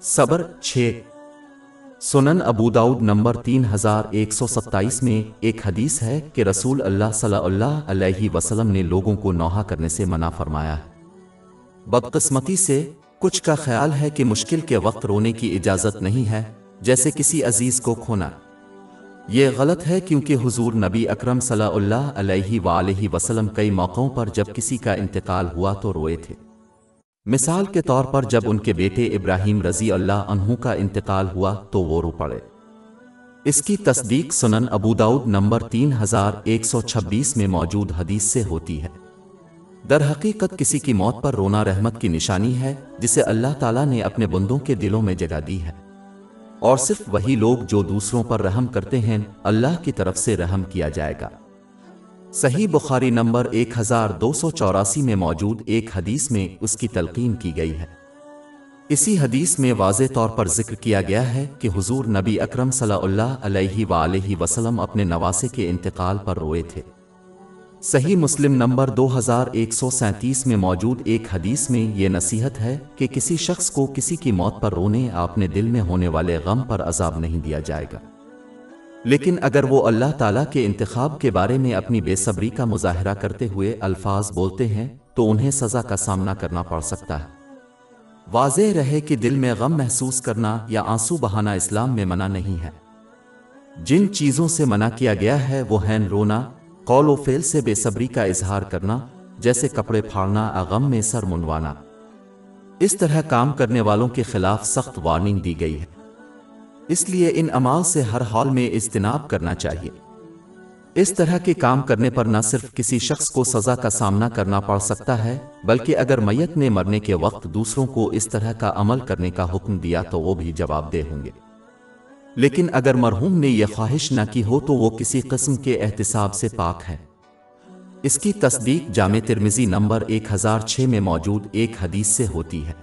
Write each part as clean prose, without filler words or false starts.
सबर 6। सुनन अबू दाऊद नंबर 3127 में एक हदीस है कि रसूल अल्लाह सल्लल्लाहु अलैहि वसल्लम ने लोगों को नौहा करने से मना फरमाया है। बदकिस्मती से कुछ का ख्याल है कि मुश्किल के वक्त रोने की इजाज़त नहीं है, जैसे किसी अजीज़ को खोना। ये गलत है क्योंकि हुजूर नबी अकरम सल्लल्लाहु अलैहि वसल्लम कई मौक़ों पर जब किसी का इंतकाल हुआ तो रोए थे। मिसाल के तौर पर जब उनके बेटे इब्राहीम रज़ी अल्लाह अन्हु का इंतकाल हुआ तो वो रो पड़े। इसकी तस्दीक सुनन अबू दाऊद नंबर 3126 में मौजूद हदीस से होती है। दर हकीकत किसी की मौत पर रोना रहमत की निशानी है जिसे अल्लाह ताला ने अपने बंदों के दिलों में जगह दी है, और सिर्फ वही लोग जो दूसरों पर रहम करते हैं अल्लाह की तरफ से रहम किया जाएगा। सही बुखारी नंबर 1284 में मौजूद एक हदीस में उसकी तलकीन की गई है। इसी हदीस में वाज़े तौर पर जिक्र किया गया है कि हुजूर नबी अकरम सल्लल्लाहु अलैहि वसल्लम अपने नवासे के इंतकाल पर रोए थे। सही मुस्लिम नंबर 2137 में मौजूद एक हदीस में ये नसीहत है कि किसी शख्स को किसी की मौत पर रोने अपने दिल में होने वाले गम पर अजाब नहीं दिया जाएगा, लेकिन अगर वो अल्लाह ताला के इंतखाब के बारे में अपनी बेसब्री का मुजाहरा करते हुए अल्फाज बोलते हैं तो उन्हें सज़ा का सामना करना पड़ सकता है। वाज़ेह रहे कि दिल में गम महसूस करना या आंसू बहाना इस्लाम में मना नहीं है। जिन चीज़ों से मना किया गया है वो हैं रोना, कौल व फ़ेल से बेसब्री का इजहार करना, जैसे कपड़े फाड़ना, गम में सर मुंडवाना। इस तरह काम करने वालों के खिलाफ सख्त वार्निंग दी गई है, इसलिए इन अमाल से हर हाल में इज्तिनाब करना चाहिए। इस तरह के काम करने पर न सिर्फ किसी शख्स को सज़ा का सामना करना पड़ सकता है, बल्कि अगर मैयत ने मरने के वक्त दूसरों को इस तरह का अमल करने का हुक्म दिया तो वो भी जवाबदेह होंगे। लेकिन अगर मरहूम ने यह ख्वाहिश न की हो तो वो किसी किस्म के एहतिसाब से पाक है। इसकी तस्दीक जामे तिर्मिज़ी नंबर 1006 में मौजूद एक हदीस से होती है।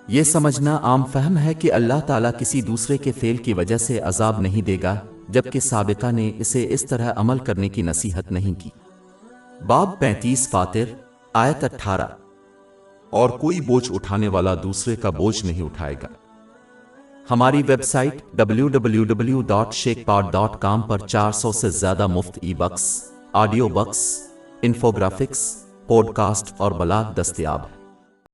ये समझना आम फहम है कि अल्लाह ताला किसी दूसरे के फेल की वजह से अजाब नहीं देगा, जबकि साबिका ने इसे इस तरह अमल करने की नसीहत नहीं की। बाब 35 फातिर आयत 18। और कोई बोझ उठाने वाला दूसरे का बोझ नहीं उठाएगा। हमारी वेबसाइट www.sheikhpod.com पर 400 से ज़्यादा मुफ्त ई बक्स, ऑडियो बक्स, इन्फोग्राफिक्स, पॉडकास्ट और ब्लॉग दस्तयाब है।